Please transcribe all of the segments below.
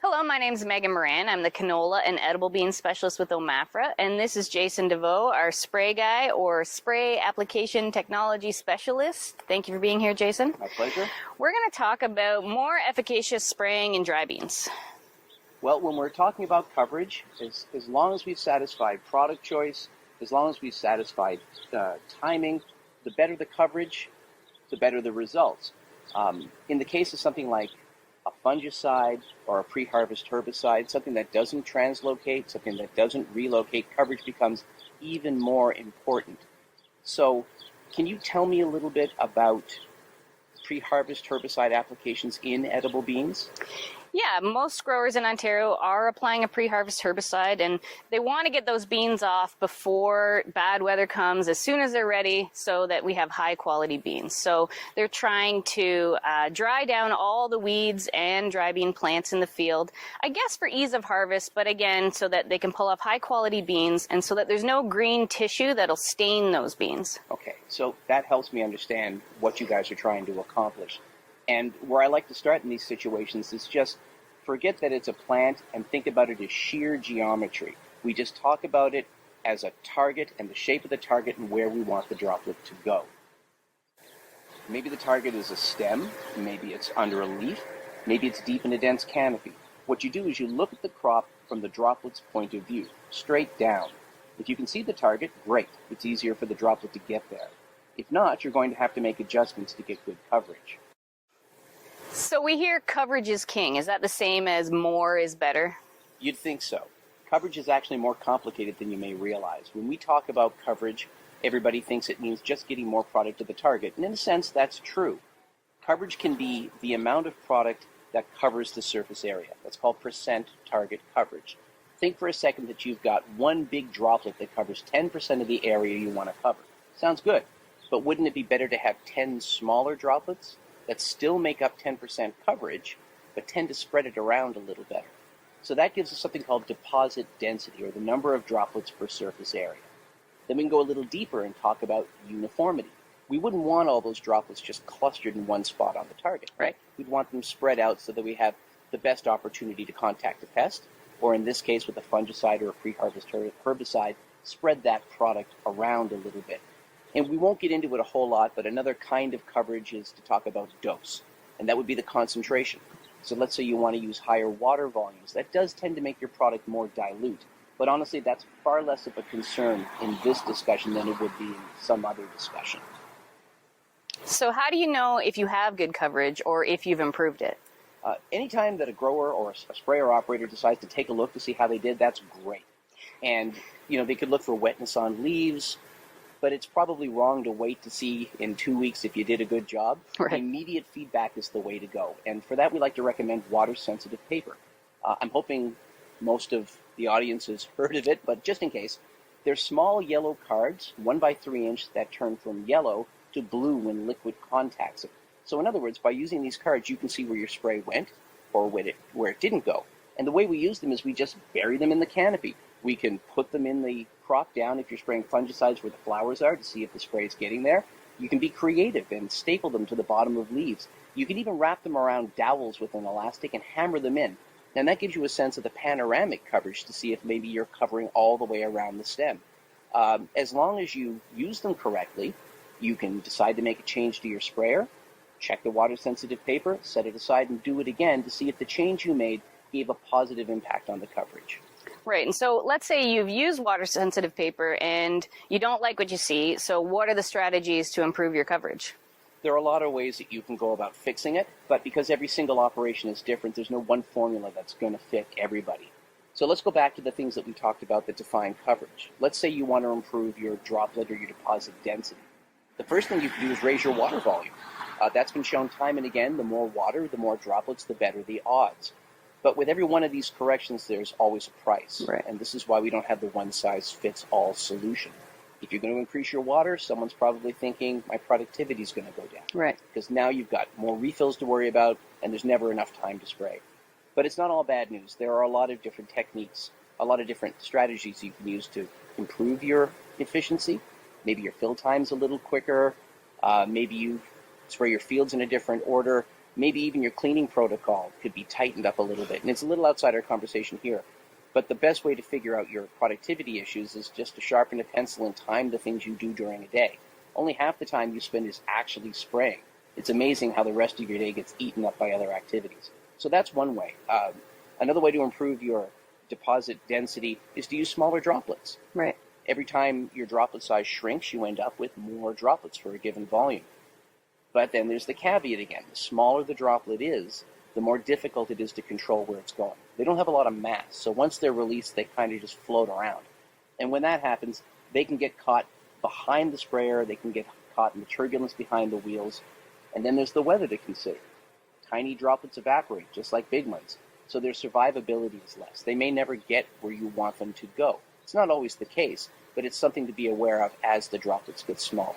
Hello, my name is Meghan Moran. I'm the canola and edible bean specialist with OMAFRA, and this is Jason Deveau, our spray guy or spray application technology specialist. Thank you for being here, Jason. My pleasure. We're going to talk about more efficacious spraying in dry beans. Well, when we're talking about coverage, as long as we've satisfied product choice, as long as we've satisfied timing, the better the coverage, the better the results. In the case of something like a fungicide or a pre-harvest herbicide, something that doesn't translocate, something that doesn't relocate, coverage becomes even more important. So can you tell me a little bit about pre-harvest herbicide applications in edible beans? Yeah, most growers in Ontario are applying a pre-harvest herbicide, and they want to get those beans off before bad weather comes, as soon as they're ready, so that we have high quality beans. So they're trying to dry down all the weeds and dry bean plants in the field, I guess for ease of harvest, but again, so that they can pull off high quality beans and so that there's no green tissue that'll stain those beans. Okay, so that helps me understand what you guys are trying to accomplish. And where I like to start in these situations is just forget that it's a plant and think about it as sheer geometry. We just talk about it as a target and the shape of the target and where we want the droplet to go. Maybe the target is a stem, maybe it's under a leaf, maybe it's deep in a dense canopy. What you do is you look at the crop from the droplet's point of view, straight down. If you can see the target, great. It's easier for the droplet to get there. If not, you're going to have to make adjustments to get good coverage. So we hear coverage is king. Is that the same as more is better? You'd think so. Coverage is actually more complicated than you may realize. When we talk about coverage, everybody thinks it means just getting more product to the target. And in a sense, that's true. Coverage can be the amount of product that covers the surface area. That's called percent target coverage. Think for a second that you've got one big droplet that covers 10% of the area you want to cover. Sounds good. But wouldn't it be better to have 10 smaller droplets that still make up 10% coverage, but tend to spread it around a little better? So that gives us something called deposit density, or the number of droplets per surface area. Then we can go a little deeper and talk about uniformity. We wouldn't want all those droplets just clustered in one spot on the target, right? We'd want them spread out so that we have the best opportunity to contact a pest, or in this case with a fungicide or a pre-harvest herbicide, spread that product around a little bit. And we won't get into it a whole lot, but another kind of coverage is to talk about dose, and that would be the concentration. So let's say you want to use higher water volumes. That does tend to make your product more dilute, but honestly, that's far less of a concern in this discussion than it would be in some other discussion. So how do you know if you have good coverage or if you've improved it? Anytime that a grower or a sprayer operator decides to take a look to see how they did, that's great. And they could look for wetness on leaves, but it's probably wrong to wait to see in 2 weeks if you did a good job. Right. Immediate feedback is the way to go. And for that, we like to recommend water-sensitive paper. I'm hoping most of the audience has heard of it, but just in case, they're small yellow cards, 1 by 3 inch, that turn from yellow to blue when liquid contacts it. So in other words, by using these cards, you can see where your spray went or where it didn't go. And the way we use them is we just bury them in the canopy. We can put them in the crop down if you're spraying fungicides where the flowers are to see if the spray is getting there. You can be creative and staple them to the bottom of leaves. You can even wrap them around dowels with an elastic and hammer them in. And that gives you a sense of the panoramic coverage to see if maybe you're covering all the way around the stem. As long as you use them correctly, you can decide to make a change to your sprayer, check the water-sensitive paper, set it aside, and do it again to see if the change you made gave a positive impact on the coverage. Right, and so let's say you've used water-sensitive paper and you don't like what you see, so what are the strategies to improve your coverage? There are a lot of ways that you can go about fixing it, but because every single operation is different, there's no one formula that's going to fit everybody. So let's go back to the things that we talked about that define coverage. Let's say you want to improve your droplet or your deposit density. The first thing you can do is raise your water volume. That's been shown time and again. The more water, the more droplets, the better the odds. But with every one of these corrections, there's always a price. Right. And this is why we don't have the one-size-fits-all solution. If you're going to increase your water, someone's probably thinking, my productivity is going to go down. Right. Because now you've got more refills to worry about, and there's never enough time to spray. But it's not all bad news. There are a lot of different techniques, a lot of different strategies you can use to improve your efficiency. Maybe your fill time's a little quicker. Maybe you spray your fields in a different order. Maybe even your cleaning protocol could be tightened up a little bit. And it's a little outside our conversation here. But the best way to figure out your productivity issues is just to sharpen a pencil and time the things you do during a day. Only half the time you spend is actually spraying. It's amazing how the rest of your day gets eaten up by other activities. So that's one way. Another way to improve your deposit density is to use smaller droplets. Right. Every time your droplet size shrinks, you end up with more droplets for a given volume. But then there's the caveat again. The smaller the droplet is, the more difficult it is to control where it's going. They don't have a lot of mass, so once they're released, they kind of just float around. And when that happens, they can get caught behind the sprayer, they can get caught in the turbulence behind the wheels, and then there's the weather to consider. Tiny droplets evaporate, just like big ones, so their survivability is less. They may never get where you want them to go. It's not always the case, but it's something to be aware of as the droplets get smaller.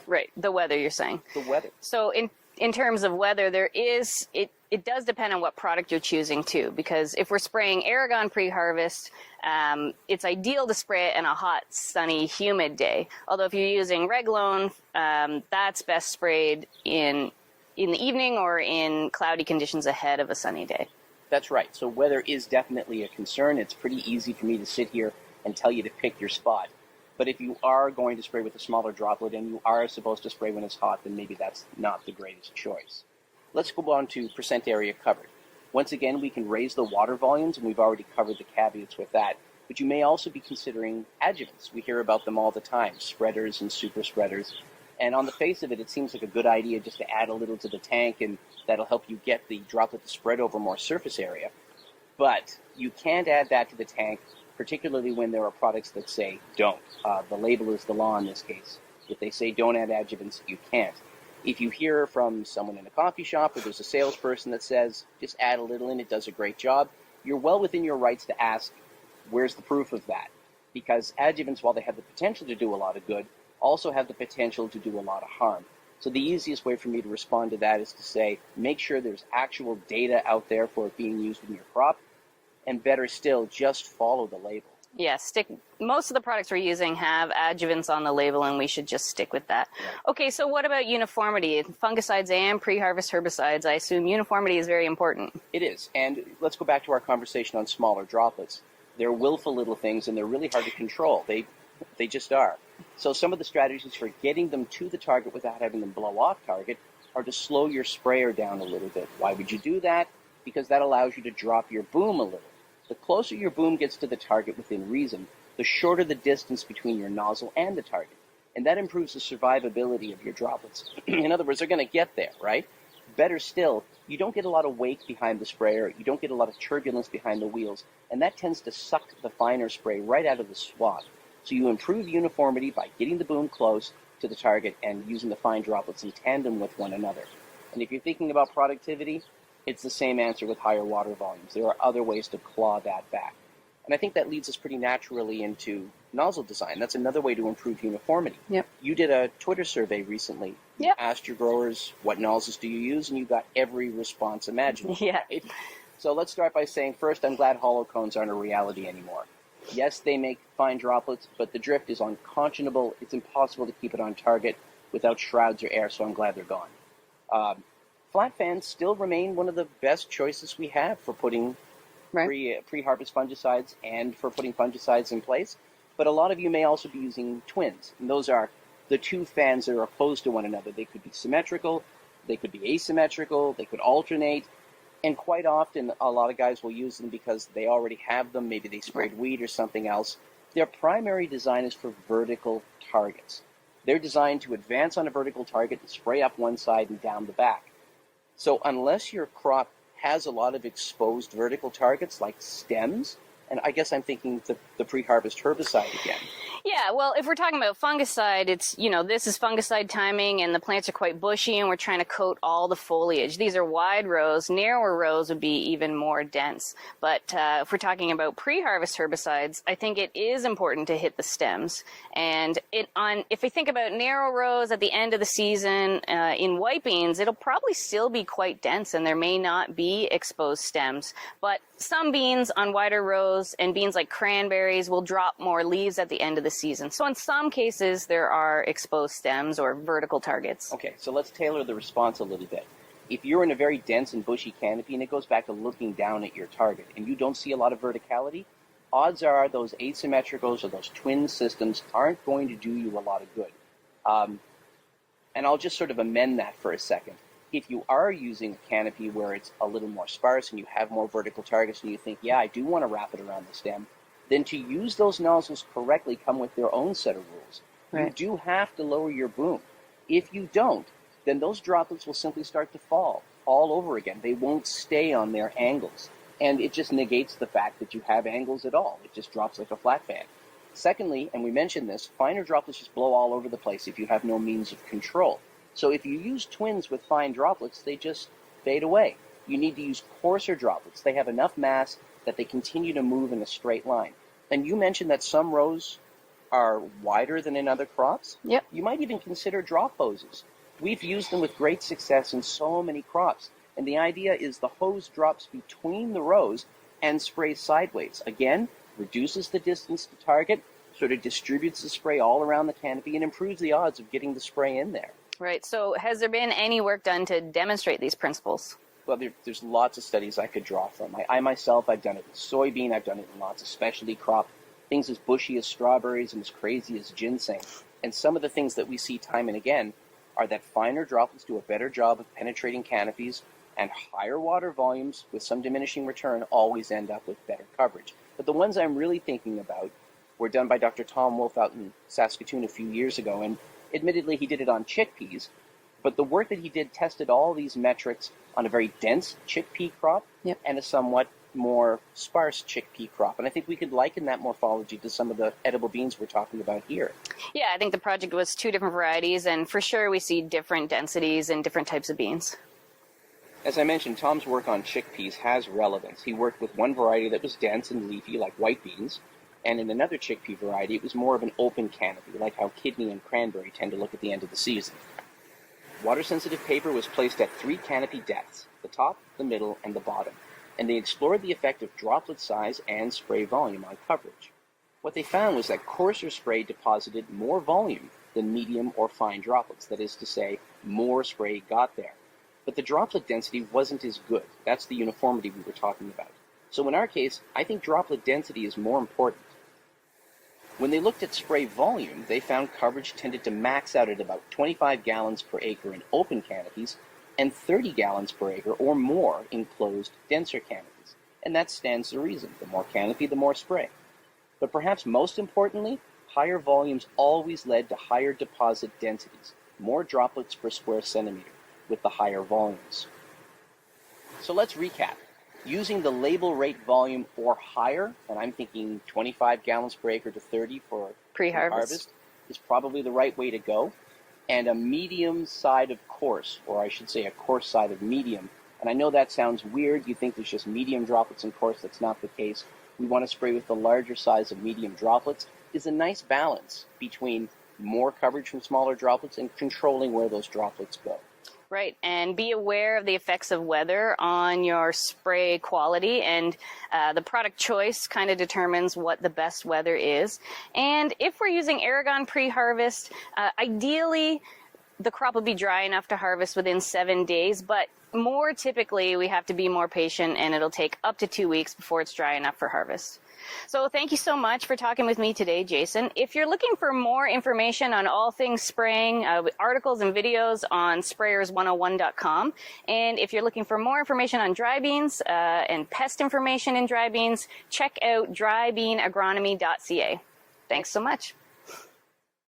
Right, the weather you're saying. The weather. So in terms of weather, it does depend on what product you're choosing too, because if we're spraying Aragon pre-harvest, it's ideal to spray it in a hot, sunny, humid day. Although if you're using Reglone, that's best sprayed in the evening or in cloudy conditions ahead of a sunny day. That's right. So weather is definitely a concern. It's pretty easy for me to sit here and tell you to pick your spot. But if you are going to spray with a smaller droplet and you are supposed to spray when it's hot, then maybe that's not the greatest choice. Let's go on to percent area covered. Once again, we can raise the water volumes, and we've already covered the caveats with that. But you may also be considering adjuvants. We hear about them all the time, spreaders and super spreaders. And on the face of it, it seems like a good idea just to add a little to the tank, and that'll help you get the droplet to spread over more surface area. But you can't add that to the tank, particularly when there are products that say don't. The label is the law in this case. If they say don't add adjuvants, you can't. If you hear from someone in a coffee shop or there's a salesperson that says just add a little and it does a great job, you're well within your rights to ask, where's the proof of that? Because adjuvants, while they have the potential to do a lot of good, also have the potential to do a lot of harm. So the easiest way for me to respond to that is to say, make sure there's actual data out there for it being used in your crop, and better still, just follow the label. Yeah, most of the products we're using have adjuvants on the label, and we should just stick with that. Yeah. Okay, so what about uniformity? Fungicides and pre-harvest herbicides, I assume uniformity is very important. It is, and let's go back to our conversation on smaller droplets. They're willful little things, and they're really hard to control. They just are. So some of the strategies for getting them to the target without having them blow off target are to slow your sprayer down a little bit. Why would you do that? Because that allows you to drop your boom a little. The closer your boom gets to the target within reason, the shorter the distance between your nozzle and the target. And that improves the survivability of your droplets. In other words, they're going to get there, right? Better still, you don't get a lot of weight behind the sprayer, you don't get a lot of turbulence behind the wheels, and that tends to suck the finer spray right out of the swath. So you improve uniformity by getting the boom close to the target and using the fine droplets in tandem with one another. And if you're thinking about productivity, it's the same answer with higher water volumes. There are other ways to claw that back. And I think that leads us pretty naturally into nozzle design. That's another way to improve uniformity. Yep. You did a Twitter survey recently. Yep. You asked your growers, what nozzles do you use? And you got every response imaginable. Yeah. Right? So let's start by saying, first, I'm glad hollow cones aren't a reality anymore. Yes, they make fine droplets, but the drift is unconscionable. It's impossible to keep it on target without shrouds or air, so I'm glad they're gone. Flat fans still remain one of the best choices we have for putting pre-harvest fungicides and for putting fungicides in place. But a lot of you may also be using twins, and those are the two fans that are opposed to one another. They could be symmetrical, they could be asymmetrical, they could alternate, and quite often a lot of guys will use them because they already have them. Maybe they sprayed weed or something else. Their primary design is for vertical targets. They're designed to advance on a vertical target and spray up one side and down the back. So unless your crop has a lot of exposed vertical targets like stems, and I guess I'm thinking the pre-harvest herbicide again. Yeah, well, if we're talking about fungicide, it's, this is fungicide timing, and the plants are quite bushy, and we're trying to coat all the foliage. These are wide rows. Narrower rows would be even more dense. But if we're talking about pre-harvest herbicides, I think it is important to hit the stems. And if we think about narrow rows at the end of the season in white beans, it'll probably still be quite dense, and there may not be exposed stems. But some beans on wider rows and beans like cranberries will drop more leaves at the end of the season. So in some cases, there are exposed stems or vertical targets. Okay, so let's tailor the response a little bit. If you're in a very dense and bushy canopy, and it goes back to looking down at your target, and you don't see a lot of verticality, odds are those asymmetricals or those twin systems aren't going to do you a lot of good. And I'll just sort of amend that for a second. If you are using a canopy where it's a little more sparse and you have more vertical targets and you think, yeah, I do want to wrap it around the stem, then to use those nozzles correctly come with their own set of rules. Right. You do have to lower your boom. If you don't, then those droplets will simply start to fall all over again. They won't stay on their angles. And it just negates the fact that you have angles at all. It just drops like a flat fan. Secondly, and we mentioned this, finer droplets just blow all over the place if you have no means of control. So if you use twins with fine droplets, they just fade away. You need to use coarser droplets. They have enough mass that they continue to move in a straight line. And you mentioned that some rows are wider than in other crops. Yep. You might even consider drop hoses. We've used them with great success in so many crops. And the idea is the hose drops between the rows and sprays sideways. Again, reduces the distance to target, sort of distributes the spray all around the canopy, and improves the odds of getting the spray in there. Right. So has there been any work done to demonstrate these principles? Well, there's lots of studies I could draw from. I myself, I've done it with soybean, I've done it in lots of specialty crop, things as bushy as strawberries and as crazy as ginseng. And some of the things that we see time and again are that finer droplets do a better job of penetrating canopies, and higher water volumes with some diminishing return always end up with better coverage. But the ones I'm really thinking about were done by Dr. Tom Wolfe out in Saskatoon a few years ago, and admittedly he did it on chickpeas, but the work that he did tested all these metrics on a very dense chickpea crop and a somewhat more sparse chickpea crop. And I think we could liken that morphology to some of the edible beans we're talking about here. Yeah, I think the project was 2 different varieties, and for sure we see different densities and different types of beans. As I mentioned, Tom's work on chickpeas has relevance. He worked with one variety that was dense and leafy, like white beans, and in another chickpea variety, it was more of an open canopy, like how kidney and cranberry tend to look at the end of the season. Water-sensitive paper was placed at 3 canopy depths, the top, the middle, and the bottom, and they explored the effect of droplet size and spray volume on coverage. What they found was that coarser spray deposited more volume than medium or fine droplets, that is to say, more spray got there. But the droplet density wasn't as good. That's the uniformity we were talking about. So in our case, I think droplet density is more important. When they looked at spray volume, they found coverage tended to max out at about 25 gallons per acre in open canopies and 30 gallons per acre or more in closed, denser canopies. And that stands to reason. The more canopy, the more spray. But perhaps most importantly, higher volumes always led to higher deposit densities, more droplets per square centimeter with the higher volumes. So let's recap. Using the label rate volume or higher, and I'm thinking 25 gallons per acre to 30 for pre-harvest, is probably the right way to go. And a medium side of coarse, or I should say a coarse side of medium. And I know that sounds weird. You think there's just medium droplets in coarse. That's not the case. We want to spray with the larger size of medium droplets. Is a nice balance between more coverage from smaller droplets and controlling where those droplets go. Right, and be aware of the effects of weather on your spray quality, and the product choice kind of determines what the best weather is. And if we're using Aragon pre-harvest, ideally the crop will be dry enough to harvest within 7 days, but more typically we have to be more patient, and it'll take up to 2 weeks before it's dry enough for harvest. So thank you so much for talking with me today, Jason. If you're looking for more information on all things spraying, articles and videos on sprayers101.com. And if you're looking for more information on dry beans and pest information in dry beans, check out drybeanagronomy.ca. Thanks so much.